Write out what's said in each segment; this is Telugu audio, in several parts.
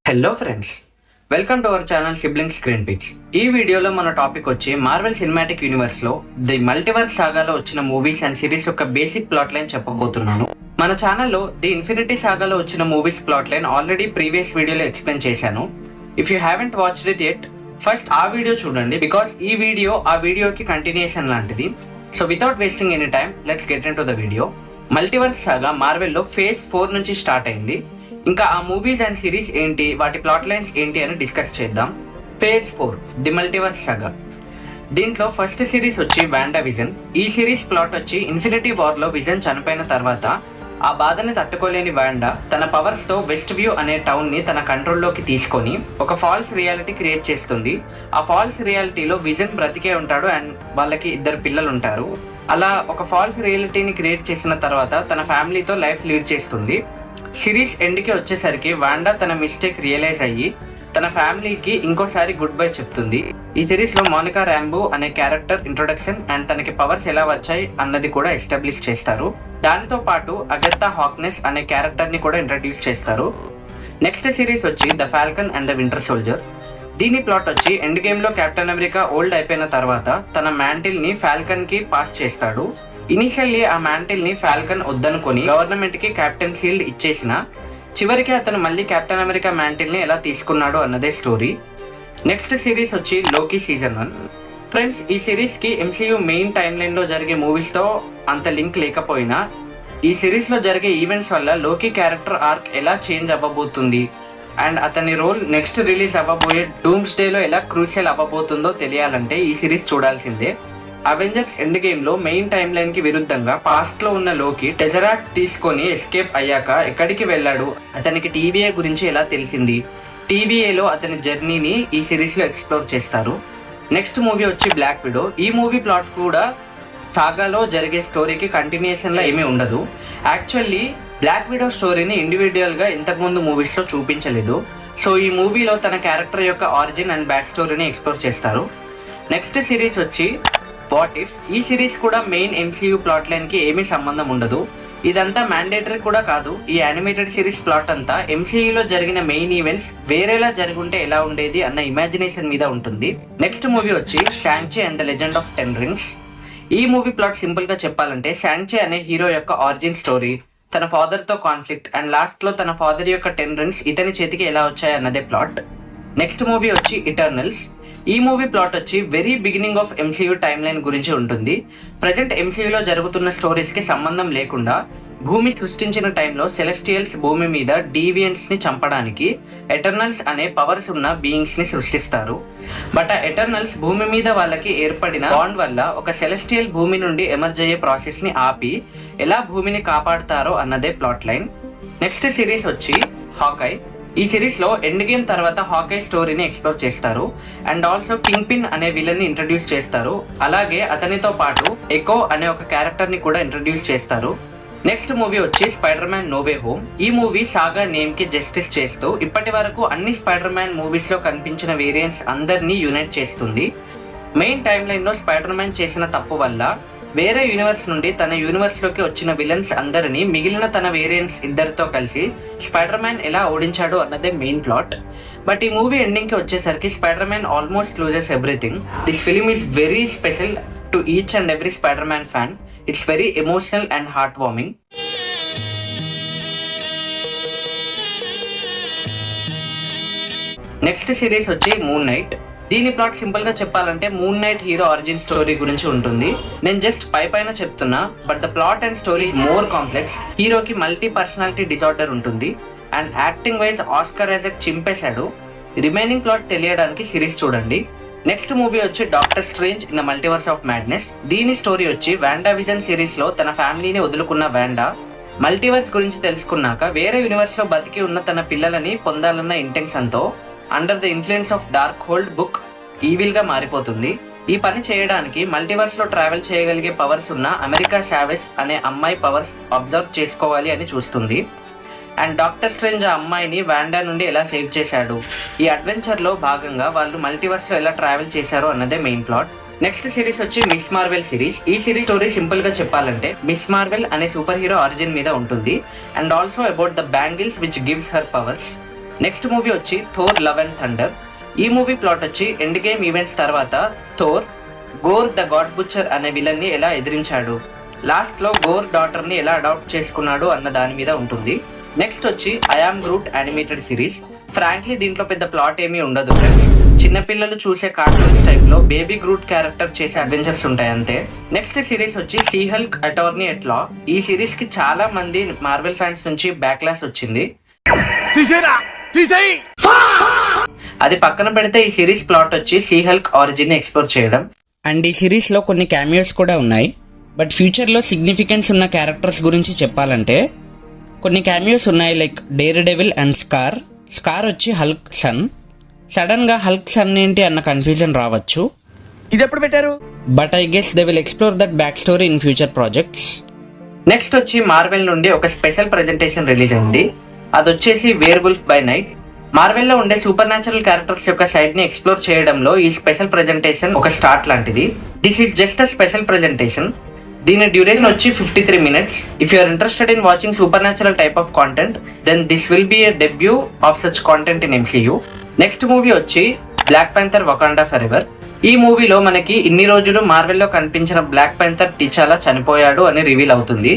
Hello friends, welcome to our channel siblings screen picks. ఈ వీడియోలో మన టాపిక్ వచ్చి మార్వెల్ సినిమాటిక్ యూనివర్స్ లో ది మల్టీవర్స్ సాగాలో వచ్చిన మూవీస్ అండ్ సిరీస్ యొక్క బేసిక్ ప్లాట్ లైన్ చెప్పబోతున్నాను. మన ఛానల్లో ది ఇన్ఫినిటీ సాగాలో వచ్చిన movies plot line already previous వీడియోలో ఎక్స్ప్లెయిన్ చేశాను. If you haven't watched it yet, first ఆ వీడియో చూడండి, బికాస్ ఈ వీడియో ఆ వీడియోకి కంటిన్యూషన్ లాంటిది. So without wasting any time, let's get in to the video. Multiverse saga మార్వెల్లో ఫేజ్ 4 నుంచి స్టార్ట్ అయింది. ఇంకా ఆ మూవీస్ అండ్ సిరీస్ ఏంటి, వాటి ప్లాట్ లైన్స్ ఏంటి అని డిస్కస్ చేద్దాం. Phase 4 the multiverse saga. దీంట్లో ఫస్ట్ సిరీస్ వచ్చి వాండా విజన్. ఈ సిరీస్ ప్లాట్ వచ్చి ఇన్ఫినిటీ వార్ లో విజన్ చనిపోయిన తర్వాత ఆ బాధని తట్టుకోలేని వాండా తన పవర్స్ తో వెస్ట్ వ్యూ అనే టౌన్ ని తన కంట్రోల్లోకి తీసుకొని ఒక ఫాల్స్ రియాలిటీ క్రియేట్ చేస్తుంది. ఆ ఫాల్స్ రియాలిటీలో విజన్ బ్రతికే ఉంటాడు అండ్ వాళ్ళకి 2 పిల్లలు ఉంటారు. అలా ఒక ఫాల్స్ రియాలిటీని క్రియేట్ చేసిన తర్వాత తన ఫ్యామిలీతో లైఫ్ లీడ్ చేస్తుంది. సిరీస్ ఎండ్కి వచ్చేసరికి వాండా తన మిస్టేక్ రియలైజ్ అయ్యి తన ఫ్యామిలీకి ఇంకోసారి గుడ్ బై చెప్తుంది. ఈ సిరీస్ లో మోనికా రాంబో అనే క్యారెక్టర్ ఇంట్రొడక్షన్ అండ్ తనకి పవర్స్ ఎలా వచ్చాయి అన్నది కూడా ఎస్టాబ్లిష్ చేస్తారు. దానితో పాటు అగత్తా హాక్నెస్ అనే క్యారెక్టర్ ని కూడా ఇంట్రడ్యూస్ చేస్తారు. నెక్స్ట్ సిరీస్ వచ్చి the Falcon and the winter soldier. దీని ప్లాట్ వచ్చి ఎండ్ గేమ్ లో కెప్టెన్ అమెరికా ఓల్డ్ అయిపోయిన తర్వాత తన మ్యాంటిల్ ని ఫాల్కన్ కి పాస్ చేస్తాడు. ఇనిషియల్లీ ఆ మ్యాంటిల్ ని ఫాల్కన్ వద్దనుకొని గవర్నమెంట్ కి కెప్టెన్ షీల్డ్ ఇచ్చేసిన చివరికి అతను మళ్ళీ కెప్టెన్ అమెరికా మ్యాంటిల్ ని ఎలా తీసుకున్నాడు అన్నదే స్టోరీ. నెక్స్ట్ సిరీస్ వచ్చి లోకీ సీజన్ 1. ఫ్రెండ్స్, ఈ సిరీస్ కి ఎంసీయూ మెయిన్ టైమ్ లైన్ లో జరిగే మూవీస్ తో అంత లింక్ లేకపోయినా ఈ సిరీస్ లో జరిగే ఈవెంట్స్ వల్ల లోకీ క్యారెక్టర్ ఆర్క్ ఎలా చేంజ్ అవ్వబోతుంది అండ్ అతని రోల్ నెక్స్ట్ రిలీజ్ అవ్వబోయే డూమ్స్ డేలో ఎలా క్రూషియల్ అవ్వబోతుందో తెలియాలంటే ఈ సిరీస్ చూడాల్సిందే. అవెంజర్స్ ఎండ్ గేమ్ లో మెయిన్ టైమ్ లైన్ కి విరుద్ధంగా పాస్ట్ లో ఉన్న లోకి టెజరాక్ట్ తీసుకొని ఎస్కేప్ అయ్యాక ఎక్కడికి వెళ్ళాడు, అతనికి టీవీఏ గురించి ఎలా తెలిసింది, టీవీఏలో అతని జర్నీని ఈ సిరీస్ లో ఎక్స్ప్లోర్ చేస్తారు. నెక్స్ట్ మూవీ వచ్చి బ్లాక్ విడో. ఈ మూవీ ప్లాట్ కూడా సాగాలో జరిగే స్టోరీకి కంటిన్యూషన్ లా ఏమీ ఉండదు. యాక్చువల్లీ బ్లాక్ విడో స్టోరీని ఇండివిజువల్ గా ఇంతకుముందు మూవీస్ లో చూపించలేదు. సో ఈ మూవీలో తన క్యారెక్టర్ యొక్క ఆరిజిన్ అండ్ బ్యాక్ స్టోరీని ఎక్స్ప్లోర్ చేస్తారు. నెక్స్ట్ సిరీస్ వచ్చి వాట్ ఇఫ్. ఈ సిరీస్ కూడా మెయిన్ ఎంసీయూ ప్లాట్ లైన్ కి ఏమీ సంబంధం ఉండదు. ఇదంతా మ్యాండేటరీ కూడా కాదు. ఈ యానిమేటెడ్ సిరీస్ ప్లాట్ అంతా ఎంసీయూలో జరిగిన మెయిన్ ఈవెంట్స్ వేరేలా జరుగుంటే ఎలా ఉండేది అన్న ఇమాజినేషన్ మీద ఉంటుంది. నెక్స్ట్ మూవీ వచ్చి Shang-Chi and the legend of 10 rings. ఈ మూవీ ప్లాట్ సింపుల్ గా చెప్పాలంటే షాంగ్-చి అనే హీరో యొక్క ఆరిజిన్ స్టోరీ, తన ఫాదర్ తో కాన్ఫ్లిక్ట్ అండ్ లాస్ట్ లో తన ఫాదర్ యొక్క 10 రింగ్స్ ఇతని చేతికి ఎలా వచ్చాయి అన్నదే ప్లాట్. నెక్స్ట్ మూవీ వచ్చి ఇటర్నల్స్. ఈ మూవీ ప్లాట్ వచ్చి very beginning of MCU time line గురించి ఉంటుంది. ప్రజెంట్ ఎంసీయూలో జరుగుతున్న స్టోరీస్ కి సంబంధం లేకుండా భూమి సృష్టించిన టైంలో సెలెస్టియల్స్ భూమి మీద డీవియన్స్ ని చంపడానికి ఎటర్నల్స్ అనే పవర్స్ ఉన్న బీయింగ్స్ ని సృష్టిస్తారు. బట్ ఆ ఎటర్నల్స్ భూమి మీద వాళ్ళకి ఏర్పడిన బాండ్ వల్ల ఒక సెలెస్టియల్ భూమి నుండి ఎమర్జ్ అయ్యే ప్రాసెస్ ని ఆపి ఎలా భూమిని కాపాడుతారో అన్నదే ప్లాట్ లైన్. నెక్స్ట్ సిరీస్ వచ్చి హాకై. ఈ సిరీస్ లో ఎండ్ గేమ్ తర్వాత హాకై స్టోరీని ఎక్స్ప్లోర్ చేస్తారు అండ్ ఆల్సో కింగ్ పిన్ అనే విలన్ ని ఇంట్రడ్యూస్ చేస్తారు. అలాగే అతనితో పాటు ఎకో అనే ఒక క్యారెక్టర్ ని కూడా ఇంట్రడ్యూస్ చేస్తారు. నెక్స్ట్ మూవీ వచ్చి Spider Man No Way Home. ఈ మూవీ సాగా నేమ్ కి జస్టిస్ చేస్తూ ఇప్పటి వరకు అన్ని స్పైడర్ మ్యాన్ మూవీస్ లో కనిపించిన వేరియంట్స్ అందరినీ యునైట్ చేస్తుంది. మెయిన్ టైమ్ లైన్ లో స్పైడర్ మ్యాన్ చేసిన తప్పు వల్ల వేరే యూనివర్స్ నుండి తన యూనివర్స్ లోకి వచ్చిన విలన్స్ అందరినీ మిగిలిన తన వేరియంట్స్ 2తో కలిసి స్పైడర్ మ్యాన్ ఎలా ఓడించాడు అన్నదే మెయిన్ ప్లాట్. బట్ ఈ మూవీ ఎండింగ్ కి వచ్చేసరికి spider man almost loses everything. This film is very special to each and every spider man fan. It's very emotional and heart warming. Next series వచ్చి మూన్ నైట్. దీని ప్లాట్ సింపుల్ గా చెప్పాలంటే moon night hero origin story గురించి ఉంటుంది. నేను జస్ట్ పైన చెప్తున్నా, but the plot and story more complex. హీరోకి మల్టీ పర్సనాలిటీ డిజార్డర్ ఉంటుంది and acting wise Oscar Isaac చింపేశాడు. రిమైనింగ్ ప్లాట్ తెలియడానికి సిరీస్ చూడండి. నెక్స్ట్ మూవీ వచ్చి Doctor Strange in the multiverse of madness. దీని స్టోరీ వచ్చి వాండా విజన్ సిరీస్ లో తన ఫ్యామిలీని వదులుకున్న వాండా మల్టీవర్స్ గురించి తెలుసుకున్నాక వేరే యూనివర్స్ లో బతికి ఉన్న తన పిల్లలని పొందాలన్న ఇంటెన్షన్ తో under the influence of dark hold book evil గా మారిపోతుంది. ఈ పని చేయడానికి మల్టీవర్స్ లో ట్రావెల్ చేయగలిగే పవర్స్ ఉన్న అమెరికా షావెస్ అనే అమ్మాయి పవర్స్ అబ్జర్వ్ చేసుకోవాలి అని చూస్తుంది. అండ్ డాక్టర్ స్ట్రేంజ్ ఆ అమ్మాయిని వాండా నుండి ఎలా సేవ్ చేశాడు, ఈ అడ్వెంచర్ లో భాగంగా వాళ్ళు మల్టీవర్స్ లో ఎలా ట్రావెల్ చేశారు అన్నదే మెయిన్ ప్లాట్. నెక్స్ట్ సిరీస్ వచ్చి మిస్ మార్వెల్ సిరీస్. ఈ సిరీస్ స్టోరీ సింపుల్ గా చెప్పాలంటే మిస్ మార్వెల్ అనే సూపర్ హీరో ఆరిజిన్ మీద ఉంటుంది and also about the bangles which gives her powers. Next movie వచ్చి థోర్ లవ్ అండ్ థండర్. ఈ మూవీ ప్లాట్ వచ్చి ఎండ్ గేమ్ ఈవెంట్స్ తర్వాత Thor Gorr the god butcher అనే విలన్ ని ఎలా ఎదిరించాడు, లాస్ట్ లో గోర్ డాటర్ ని ఎలా అడాప్ట్ చేసుకున్నాడు అన్న దాని మీద ఉంటుంది. నెక్స్ట్ వచ్చి I am గ్రూట్ animated series. Frankly దీంట్లో పెద్ద ప్లాట్ ఏమీ ఉండదు ఫ్రెండ్స్. చిన్నపిల్లలు చూసే కార్టూన్స్ టైప్ లో బేబీ గ్రూట్ క్యారెక్టర్ చేసే అడ్వెంచర్స్ ఉంటాయి అంతే. నెక్స్ట్ సిరీస్ వచ్చి సీ హల్క్ అటార్నీ ఎట్ లా. ఈ సిరీస్ కి చాలా మంది మార్వెల్ ఫ్యాన్స్ నుంచి బ్యాక్లాష్ వచ్చింది. అది పక్కన పెడితే ఈ సిరీస్ ప్లాట్ వచ్చి సీ హల్క్ ఆరిజిన్ ని ఎక్స్ప్లోర్ చేయడం. అండ్ ఈ సిరీస్ లో కొన్ని క్యామియోస్ కూడా ఉన్నాయి. బట్ ఫ్యూచర్ లో సిగ్నిఫికెన్స్ ఉన్న క్యారెక్టర్స్ గురించి చెప్పాలంటే కొన్ని క్యామియోస్ ఉన్నాయి, like Daredevil and Skaar. Skaar వచ్చి హల్క్ సన్. సడన్ గా హల్క్ సన్ ఏంటి అన్న కన్ఫ్యూజన్ రావచ్చు. ఇది ఎప్పుడు పెట్టారు? But I guess they will explore that back story in future projects. Next వచ్చి మార్వెల్ నుండి ఒక స్పెషల్ ప్రెజెంటేషన్ రిలీజ్ అయింది. అది వచ్చేసి Werewolf by Night. Marvel లో ఉండే సూపర్ న్యాచురల్ క్యారెక్టర్స్ యొక్క సైడ్ ని ఎక్స్ప్లోర్ చేయడంలో ఈ స్పెషల్ ప్రెజెంటేషన్ ఒక స్టార్ట్ లాంటిది. This is just a special presentation. దీని డ్యూరేషన్ వచ్చి 53 minutes. If you are interested in watching supernatural type of content then this will be a debut of such content in MCU. Next movie వచ్చి బ్లాక్ ప్యాంథర్ వకాండా ఫరెవర్. ఈ మూవీలో మనకి ఇన్ని రోజులు మార్వెల్ లో కనిపించిన బ్లాక్ ప్యాంథర్ టిచాలా చనిపోయాడు అని రివీల్ అవుతుంది.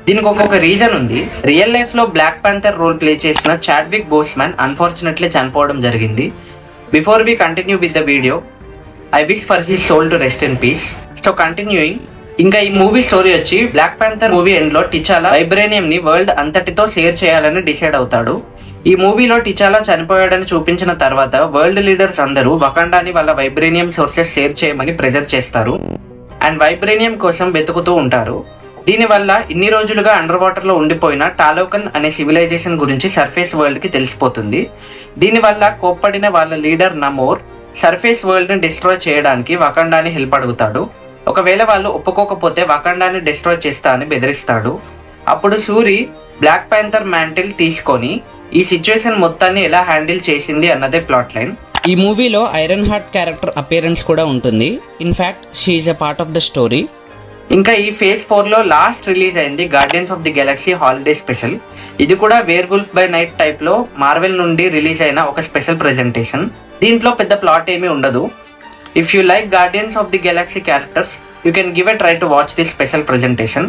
దీనికి ఒక్కొక్క రీజన్ ఉంది. రియల్ లైఫ్ లో బ్లాక్ ప్యాంథర్ రోల్ ప్లే చేసిన చాడ్విక్ బోస్మాన్ అన్ఫార్చునేట్లీ చనిపోవడం జరిగింది. Before we continue with the video, I wish for his soul to rest in peace. So continuing, ఇంకా ఈ మూవీ స్టోరీ వచ్చి బ్లాక్ ప్యాంథర్ మూవీ ఎండ్ లో టిచాలా వైబ్రేనియం ని వరల్డ్ అంతటితో షేర్ చేయాలని డిసైడ్ అవుతాడు. ఈ మూవీలో టిచాలా చనిపోయాడని చూపించిన తర్వాత వరల్డ్ లీడర్స్ అందరూ వకాండాని వాళ్ళ వైబ్రేనియం సోర్సెస్ షేర్ చేయమని ప్రెజర్ చేస్తారు అండ్ వైబ్రేనియం కోసం వెతుకుతూ ఉంటారు. దీనివల్ల ఇన్ని రోజులుగా అండర్ వాటర్ లో ఉండిపోయిన టాలోకన్ అనే సివిలైజేషన్ గురించి సర్ఫేస్ వరల్డ్ కి తెలిసిపోతుంది. దీనివల్ల కోప్పడిన వాళ్ళ లీడర్ నమోర్ సర్ఫేస్ వరల్డ్ ని డిస్ట్రాయ్ చేయడానికి వకాండాని హెల్ప్ అడుగుతాడు. ఒకవేళ వాళ్ళు ఒప్పుకోకపోతే వకాండాని డిస్ట్రాయ్ చేస్తా అని బెదిరిస్తాడు. అప్పుడు సూరి బ్లాక్ ప్యాంథర్ మ్యాంటిల్ తీసుకొని ఈ సిచ్యువేషన్ మొత్తాన్ని ఎలా హ్యాండిల్ చేసింది అన్నదే ప్లాట్ లైన్. ఈ మూవీలో ఐరన్ హార్ట్ క్యారెక్టర్ అపియరెన్స్ కూడా ఉంటుంది. In fact she is a part of the story. ఇంకా ఈ ఫేజ్ 4 లో లాస్ట్ రిలీజ్ అయింది Guardians of the Galaxy holiday special. ఇది కూడా Werewolf by Night type లో మార్వెల్ నుండి రిలీజ్ అయిన ఒక స్పెషల్ ప్రెజెంటేషన్. దీంట్లో పెద్ద ప్లాట్ ఏమీ ఉండదు. If you like Guardians of the Galaxy characters you can give a try to watch this special presentation.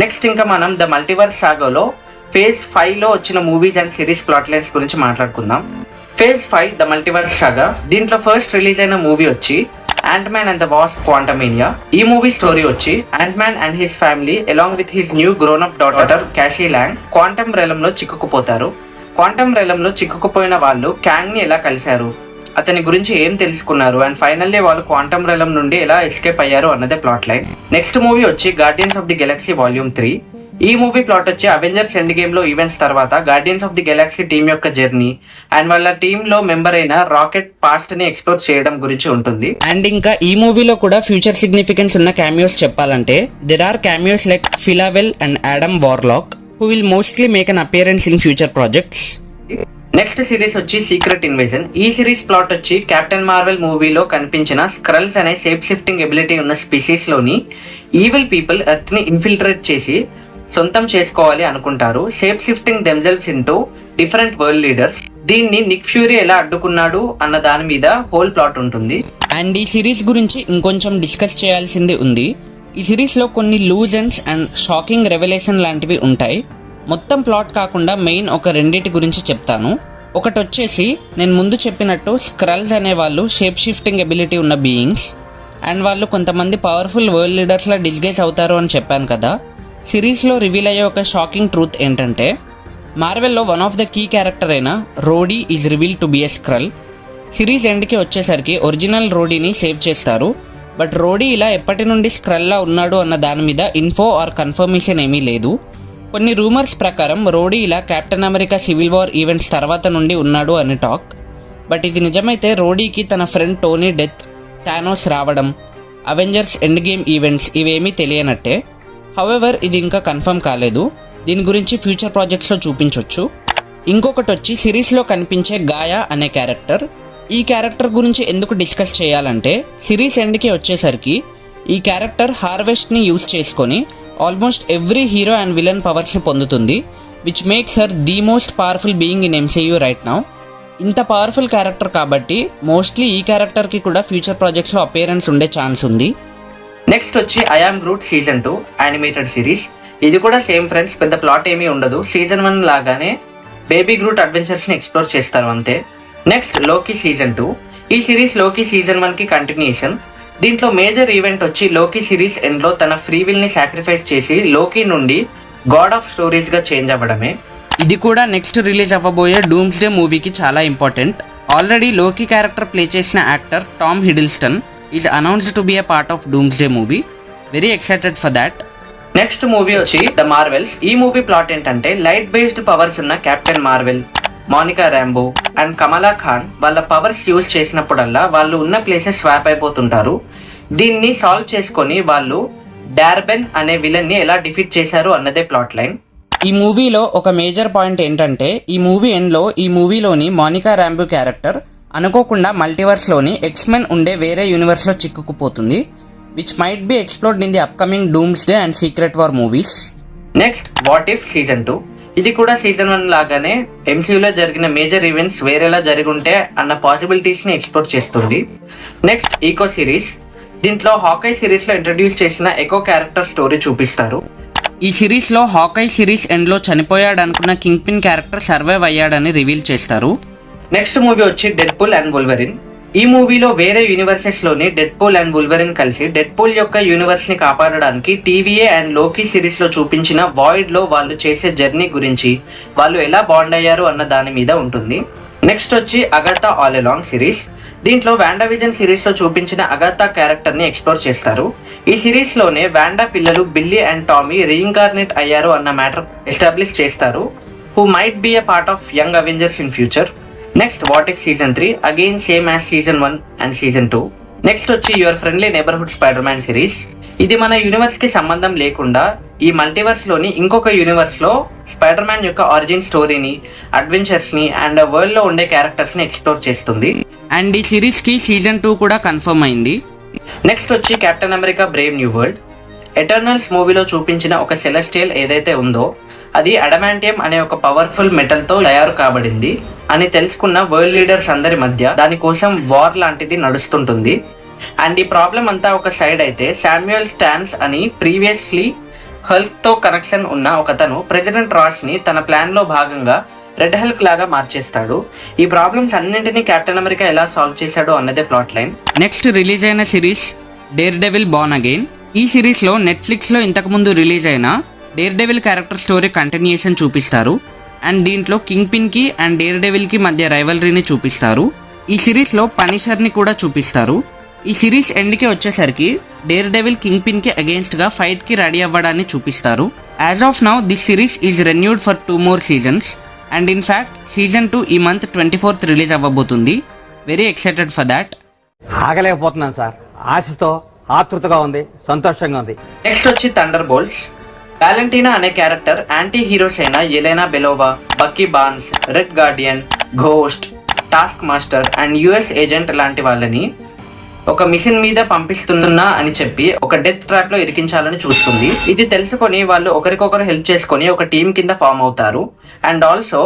Next ఇంకా మనం ద మల్టీవర్స్ సాగాలో ఫేజ్ 5 లో వచ్చిన movies and series plot lines గురించి మాట్లాడుకుందాం. Phase 5 the multiverse saga. దీంట్లో ఫస్ట్ రిలీజ్ అయిన మూవీ వచ్చి Ant-Man and the Wasp Quantumania. ఈ మూవీ స్టోరీ వచ్చి Ant-Man and his family along with his new grown up daughter Cassie Lang quantum realm లో చిక్కుకుపోతారు. క్వాంటమ్ రెలమ్ లో చిక్కుకుపోయిన వాళ్ళు క్యాంగ్ ని ఎలా కలిశారు, అతని గురించి ఏం తెలుసుకున్నారు అండ్ ఫైనల్లీ వాళ్ళు క్వాంటమ్ రెలమ్ నుండి ఎలా ఎస్కేప్ అయ్యారు అన్నదే ప్లాట్ లైన్. నెక్స్ట్ మూవీ వచ్చి guardians of the Galaxy volume 3. ఈ మూవీ ప్లాట్ వచ్చి అవెంజర్స్ ఎండ్ గేమ్ లో ఈవెంట్స్ తర్వాత guardians of the Galaxy team యొక్క జర్నీ అండ్ వాళ్ళ టీమ్ లో మెంబర్ అయిన రాకెట్ పాస్ట్ ని ఎక్స్ప్లోర్ చేయడం గురించి ఉంటుంది. అండ్ ఇంకా ఈ మూవీలో కూడా ఫ్యూచర్ సిగ్నిఫికెన్స్ ఉన్న క్యామియోస్ చెప్పాలంటే there are cameos like ఫిలావెల్ and Adam Warlock who will mostly make an appearance in future projects. Next series వచ్చి సీక్రెట్ ఇన్వేజన్. ఈ సిరీస్ ప్లాట్ వచ్చి కెప్టెన్ మార్వెల్ మూవీలో కనిపించిన స్క్రల్స్ అనే షేప్ షిఫ్టింగ్ ఎబిలిటీ ఉన్న స్పీసీస్ లోని ఈవిల్ పీపుల్ ఎర్త్ ని ఇన్ఫిల్ట్రేట్ చేసి సొంతం చేసుకోవాలి అనుకుంటారు. Shape shifting themselves into different world leaders. దీన్ని నిక్ ఫ్యూరీ ఎలా అడ్డుకున్నాడు అన్న దాని మీద హోల్ ప్లాట్ ఉంటుంది. అండ్ ఈ సిరీస్ గురించి ఇంకొంచెం డిస్కస్ చేయాల్సింది ఉంది. ఈ సిరీస్ లో కొన్ని loose ends and shocking revolution లాంటివి ఉంటాయి. మొత్తం ప్లాట్ కాకుండా మెయిన్ ఒక రెండిటి గురించి చెప్తాను. ఒకటి వచ్చేసి నేను ముందు చెప్పినట్టు స్క్రల్స్ అనే వాళ్ళు షేప్ షిఫ్టింగ్ ఎబిలిటీ ఉన్న బీయింగ్స్ అండ్ వాళ్ళు కొంతమంది పవర్ఫుల్ వరల్డ్ లీడర్స్లా డిస్గైజ్ అవుతారు అని చెప్పాను కదా. సిరీస్లో రివీల్ అయ్యే ఒక షాకింగ్ ట్రూత్ ఏంటంటే మార్వెల్లో one of the key character అయిన Rhodey is reveal to be a Skrull. Series ఎండ్కి వచ్చేసరికి ఒరిజినల్ రోడీని సేవ్ చేస్తారు. బట్ రోడీ ఇలా ఎప్పటి నుండి స్క్రల్లా ఉన్నాడు అన్న దాని మీద ఇన్ఫో ఆర్ కన్ఫర్మేషన్ ఏమీ లేదు. కొన్ని రూమర్స్ ప్రకారం రోడీ ఇలా captain America civil war events తర్వాత నుండి ఉన్నాడు అని టాక్. బట్ ఇది నిజమైతే రోడీకి తన ఫ్రెండ్ టోనీ డెత్, థానోస్ రావడం, అవెంజర్స్ ఎండ్ గేమ్ ఈవెంట్స్ ఇవేమీ తెలియనట్టే. హౌఎవర్ ఇది ఇంకా కన్ఫర్మ్ కాలేదు. దీని గురించి ఫ్యూచర్ ప్రాజెక్ట్స్లో చూపించవచ్చు. ఇంకొకటి వచ్చి సిరీస్లో కనిపించే గాయా అనే క్యారెక్టర్. ఈ క్యారెక్టర్ గురించి ఎందుకు డిస్కస్ చేయాలంటే సిరీస్ ఎండ్కి వచ్చేసరికి ఈ క్యారెక్టర్ హార్వెస్ట్ని యూజ్ చేసుకొని almost every hero and villain పవర్స్ని పొందుతుంది, which makes her the most powerful being in MCU right now. ఇంత పవర్ఫుల్ క్యారెక్టర్ కాబట్టి మోస్ట్లీ ఈ క్యారెక్టర్కి కూడా ఫ్యూచర్ ప్రాజెక్ట్స్లో అపియరెన్స్ ఉండే ఛాన్స్ ఉంది. నెక్స్ట్ వచ్చి I am Groot season 2 animated series. ఇది కూడా సేమ్ ఫ్రెండ్స్, పెద్ద ప్లాట్ ఏమీ ఉండదు. సీజన్ 1 లాగానే బేబీ గ్రూట్ అడ్వెంచర్స్ని ఎక్స్ప్లోర్ చేస్తారు అంతే. Next Loki season 2. ఈ సిరీస్ లోకీ సీజన్ 1కి కంటిన్యూషన్. దీంట్లో మేజర్ ఈవెంట్ వచ్చి లోకీ సిరీస్ ఎండ్లో తన ఫ్రీ విల్ని సాక్రిఫైస్ చేసి లోకీ నుండి గాడ్ ఆఫ్ స్టోరీస్గా చేంజ్ అవ్వడమే. ఇది కూడా నెక్స్ట్ రిలీజ్ అవ్వబోయే డూమ్స్డే మూవీకి చాలా important. Already Loki character play చేసిన actor Tom Hiddleston is announced to be a part of doomsday movie. Very excited for that. Next movie వచ్చి ద మార్వెల్స్. ఈ మూవీ ప్లాట్ ఏంటంటే లైట్ బేస్డ్ పవర్స్ ఉన్న captain Marvel, Monica Rambeau and Kamala Khan వాళ్ళ పవర్స్ యూజ్ చేసినప్పుడల్లా వాళ్ళు ఉన్న ప్లేసెస్ స్వాప్ అయిపోతుంటారు. దీన్ని సాల్వ్ చేసుకొని వాళ్ళు డార్బెన్ అనే విలన్ని ఎలా డిఫీట్ చేశారు అన్నదే ప్లాట్ లైన్. ఈ మూవీలో ఒక మేజర్ పాయింట్ ఏంటంటే ఈ మూవీ ఎండ్లో ఈ మూవీలోని మోనికా ర్యాంబో క్యారెక్టర్ అనుకోకుండా మల్టీవర్స్లోని ఎక్స్మెన్ ఉండే వేరే యూనివర్స్లో చిక్కుకుపోతుంది, which might be explored in the upcoming doomsday and secret war movies. Next what if season 2. ఇది కూడా సీజన్ 1 లాగానే ఎంసీయూలో జరిగిన మేజర్ ఈవెంట్స్ వేరేలా జరిగుంటే అన్న పాసిబిలిటీస్ని ఎక్స్ప్లోర్ చేస్తుంది. Next Echo series. దీంట్లో హాకై సిరీస్లో ఇంట్రడ్యూస్ చేసిన ఎకో క్యారెక్టర్ స్టోరీ చూపిస్తారు. ఈ సిరీస్లో హాకై సిరీస్ ఎండ్లో చనిపోయాడు అనుకున్న కింగ్ పిన్ క్యారెక్టర్ సర్వైవ్ అయ్యాడని రివీల్ చేస్తారు. నెక్స్ట్ మూవీ వచ్చి డెడ్పూల్ అండ్ వోల్వరిన్. ఈ మూవీలో వేరే యూనివర్సెస్లోని డెడ్పూల్ అండ్ వోల్వరిన్ కలిసి డెడ్పూల్ యొక్క యూనివర్స్ని కాపాడడానికి టీవీఏ అండ్ లోకీ సిరీస్లో చూపించిన వాయిడ్లో వాళ్ళు చేసే జర్నీ గురించి, వాళ్ళు ఎలా బాండ్ అయ్యారు అన్న దాని మీద ఉంటుంది. నెక్స్ట్ వచ్చి అగాథా ఆల్ అలాంగ్ సిరీస్. దీంట్లో వాండావిజన్ సిరీస్లో చూపించిన అగాథా క్యారెక్టర్ని ఎక్స్ప్లోర్ చేస్తారు. ఈ సిరీస్లోనే వాండా పిల్లలు బిల్లీ అండ్ టామీ రీఇన్కార్నేట్ అయ్యారు అన్న మ్యాటర్ ఎస్టాబ్లిష్ చేస్తారు, who might be a part of young Avengers in future. Next what if season 3. Again same as season 1 and season 2. Next వచ్చి your friendly neighbourhood Spider-Man series. ఇది మన యూనివర్స్కి సంబంధం లేకుండా ఈ మల్టీవర్స్లోని ఇంకొక యూనివర్స్లో స్పైడర్ మ్యాన్ యొక్క ఆరిజిన్ స్టోరీని, అడ్వెంచర్స్ని అండ్ వరల్డ్లో ఉండే క్యారెక్టర్స్ని ఎక్స్ప్లోర్ చేస్తుంది. అండ్ ఈ సిరీస్కి సీజన్ 2 కూడా కన్ఫర్మ్ అయింది. నెక్స్ట్ వచ్చి captain America Brave new world. Eternals మూవీలో చూపించిన ఒక సెలెస్టియల్ ఏదైతే ఉందో అది అడమాంటియం అనే ఒక పవర్ఫుల్ మెటల్తో తయారు కాబడింది అని తెలుసుకున్న వరల్డ్ లీడర్స్ అందరి మధ్య దానికోసం వార్ లాంటిది నడుస్తుంటుంది. అండ్ ఈ ప్రాబ్లం అంతా ఒక సైడ్ అయితే శామ్యుయల్ స్టాన్స్ అని ప్రీవియస్లీ హల్క్తో కనెక్షన్ ఉన్న ఒకతను ప్రెసిడెంట్ రాష్ని తన ప్లాన్లో భాగంగా రెడ్ హల్క్ లాగా మార్చేస్తాడు. ఈ ప్రాబ్లమ్స్ అన్నింటినీ కెప్టెన్ అమెరికా ఎలా సాల్వ్ చేశాడో అన్నదే ప్లాట్ లైన్. నెక్స్ట్ రిలీజ్ అయిన series dare devil born again. ఈ సిరీస్లో నెట్ఫ్లిక్స్లో ఇంతకుముందు రిలీజ్ అయిన dare devil character story continuation చూపిస్తారు. అండ్ దీంట్లో కింగ్ పిన్కి అండ్ డేర్ డెవిల్కి మధ్య రైవల్రీని చూపిస్తారు. ఈ సిరీస్లో పనిషర్ని కూడా చూపిస్తారు. ఈ సిరీస్ ఎండ్కి వచ్చేసరికి డేర్ డెవిల్ కింగ్ పిన్కి అగేన్స్ట్గా ఫైట్కి రెడీ అవ్వడాన్ని చూపిస్తారు. As of now this series is renewed for 2 more seasons. And in fact season 2 ఈ మంత్ 24th రిలీజ్ అవ్వబోతుంది. Very excited for that. ఆగలేకపోతున్నాను సార్, ఆశతో ఆతృతగా ఉంది, సంతోషంగా ఉంది. నెక్స్ట్ వచ్చి థండర్ బోల్ట్స్. వాలెంటీనా అనే క్యారెక్టర్ యాంటీ హీరోస్ అయిన Elena Belova, Bucky Barnes, red guardian, ghost, Taskmaster and US agent లాంటి వాళ్ళని ఒక మిషన్ మీద పంపిస్తున్నా అని చెప్పి ఒక డెత్ ట్రాప్ లో ఇరికించాలని చూస్తుంది. ఇది తెలుసుకొని వాళ్ళు ఒకరికొకరు హెల్ప్ చేసుకొని ఒక టీం కింద ఫామ్ అవుతారు. అండ్ ఆల్సో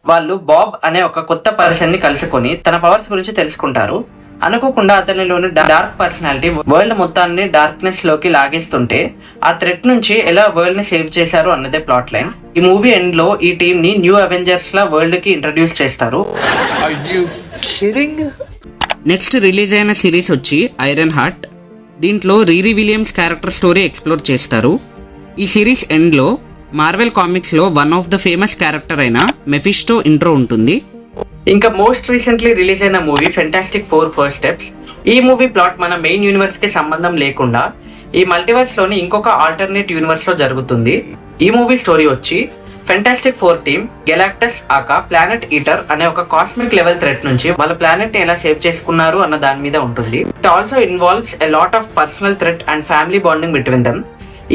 వాళ్ళు బాబ్ అనే ఒక కొత్త పర్సన్ ని కలుసుకొని తన పవర్స్ గురించి తెలుసుకుంటారు. అనుకోకుండా అతనిలోని డార్క్ పర్సనాలిటీ వరల్డ్ మొత్తాన్ని డార్క్నెస్ లోకి లాగేస్తుంటే ఆ థ్రెట్ నుంచి ఎలా వరల్డ్ ని సేవ్ చేశారు అన్నదే ప్లాట్ లైన్. ఈ మూవీ ఎండ్ లో ఈ టీమ్ ని న్యూ అవెంజర్స్ లా వరల్డ్ కి ఇంట్రడ్యూస్ చేస్తారు. నెక్స్ట్ రిలీజ్ అయిన సిరీస్ వచ్చి ఐరన్ హార్ట్. దీంట్లో Riri Williams character story explore చేస్తారు. ఈ సిరీస్ ఎండ్లో మార్వెల్ కామిక్స్లో one of the famous character అయిన మెఫిస్టో ఇంట్రో ఉంటుంది. ఇంకా మోస్ట్ రీసెంట్లీ రిలీజ్ అయిన మూవీ ఫెంటాస్టిక్ 4 ఫస్ట్ స్టెప్స్. ఈ మూవీ ప్లాట్ మన మెయిన్ యూనివర్స్ కి సంబంధం లేకుండా ఈ మల్టీవర్స్ లోని ఇంకొక ఆల్టర్నేట్ యూనివర్స్ లో జరుగుతుంది. ఈ మూవీ స్టోరీ వచ్చి fantastic 4 team Galactus aka planet eater అనే ఒక కాస్మిక్ లెవెల్ థ్రెట్ నుంచి వాళ్ళ ప్లానెట్ ని ఎలా సేవ్ చేసుకున్నారు అన్న దాని మీద ఉంటుంది. It also involves a lot of personal threat and family bonding between them.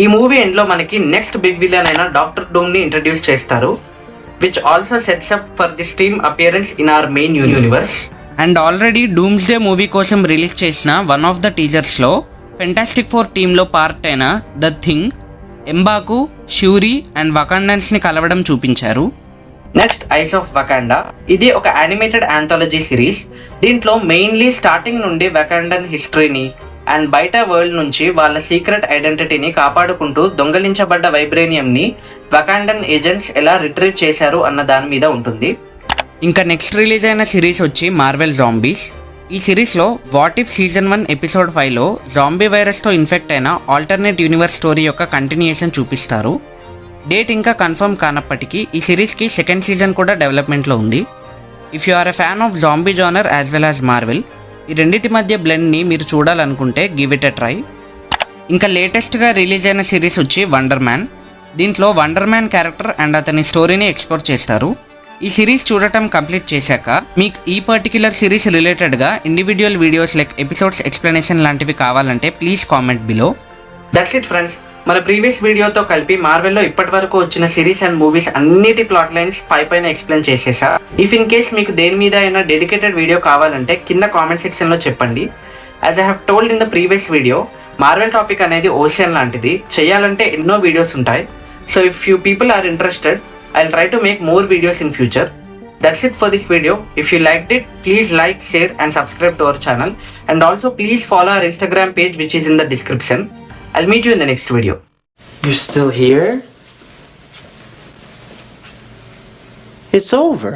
ఈ మూవీ ఎండ్ లో మనకి నెక్స్ట్ బిగ్ విలన్ అయిన డాక్టర్ డూమ్ ని ఇంట్రడ్యూస్ చేస్తారు, which also sets up for this team appearance in our main universe. And already Doomsday movie కోసం రిలీజ్ చేసిన వన్ ఆఫ్ ద టీజర్స్ లో ఫెంటాస్టిక్ 4 టీమ్ లో పార్ట్ అయిన ద థింగ్, ఎంబాకు, షూరీ అండ్ వకాండన్స్ ని కలవడం చూపించారు. Next eyes of వకాండా. ఇది ఒక యానిమేటెడ్ ఆంథాలజీ సిరీస్. దీంట్లో మెయిన్లీ స్టార్టింగ్ నుండి వకాండన్ హిస్టరీని అండ్ బయట వరల్డ్ నుంచి వాళ్ళ సీక్రెట్ ఐడెంటిటీని కాపాడుకుంటూ దొంగలించబడ్డ వైబ్రేనియంని వకాండన్ ఏజెంట్స్ ఎలా రిట్రీవ్ చేశారు అన్న దాని మీద ఉంటుంది. ఇంకా నెక్స్ట్ రిలీజ్ అయిన సిరీస్ వచ్చి మార్వెల్ జాంబీస్. ఈ సిరీస్లో వాట్ ఇఫ్ సీజన్ 1 ఎపిసోడ్ 5లో జాంబీ వైరస్తో ఇన్ఫెక్ట్ అయిన ఆల్టర్నేట్ యూనివర్స్ స్టోరీ యొక్క కంటిన్యూయేషన్ చూపిస్తారు. డేట్ ఇంకా కన్ఫర్మ్ కానప్పటికీ ఈ సిరీస్కి సెకండ్ సీజన్ కూడా డెవలప్మెంట్లో ఉంది. If you are a fan of zombie genre as well as Marvel, ఈ రెండింటి మధ్య బ్లెండ్ని మీరు చూడాలనుకుంటే గివ్ ఇట్ ఎ ట్రై. ఇంకా లేటెస్ట్గా రిలీజ్ అయిన సిరీస్ వచ్చి వండర్ మ్యాన్. దీంట్లో వండర్ మ్యాన్ క్యారెక్టర్ అండ్ అతని స్టోరీని ఎక్స్ప్లోర్ చేస్తారు. ఈ సిరీస్ చూడటం కంప్లీట్ చేశాక మీకు ఈ పర్టిక్యులర్ సిరీస్ రిలేటెడ్గా individual videos like episodes explanation లాంటివి కావాలంటే please comment below. That's it friends. మన ప్రీవియస్ వీడియోతో కలిపి మార్వెల్లో ఇప్పటి వరకు వచ్చిన సిరీస్ అండ్ మూవీస్ అన్నిటి ప్లాట్ లైన్స్ పైన ఎక్స్ప్లెయిన్ చేసేసా. ఇఫ్ ఇన్ కేస్ మీకు దేని మీద అయినా డెడికేటెడ్ వీడియో కావాలంటే కింద కామెంట్ సెక్షన్లో చెప్పండి. As I have told in the previous video, Marvel topic అనేది ఓషియన్ లాంటిది. చేయాలంటే ఎన్నో వీడియోస్ ఉంటాయి. So if you people are interested, I'll try to make more videos in future. That's it for this video. If you liked it, please like, share and subscribe to our channel. And also please follow our Instagram page which is in the description. I'll meet you in the next video. You're still here? It's over.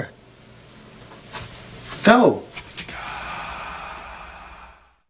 Go.